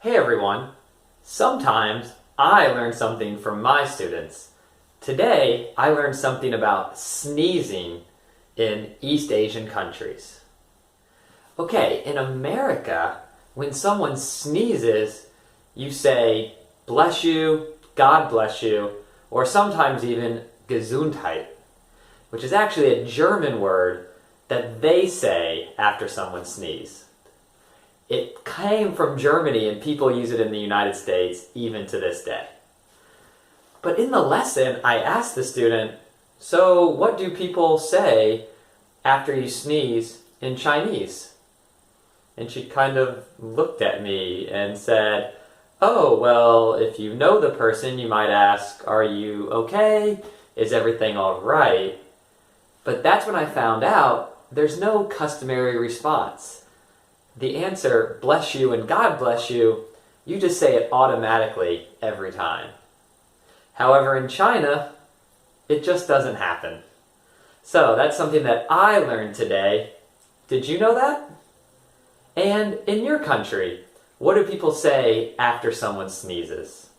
Hey everyone! Sometimes I learn something from my students. Today I learned something about sneezing in East Asian countries. Okay, in America, when someone sneezes, you say, bless you, God bless you, or sometimes even Gesundheit, which is actually a German word that they say after someone sneezes. It came from Germany and people use it in the United States even to this day. But in the lesson, I asked the student, so what do people say after you sneeze in Chinese? And she kind of looked at me and said, oh, well, if you know the person, you might ask, are you okay? Is everything all right? But that's when I found out there's no customary response. The answer, bless you and God bless you, you just say it automatically every time. However, in China, it just doesn't happen. So that's something that I learned today. Did you know that? And in your country, what do people say after someone sneezes?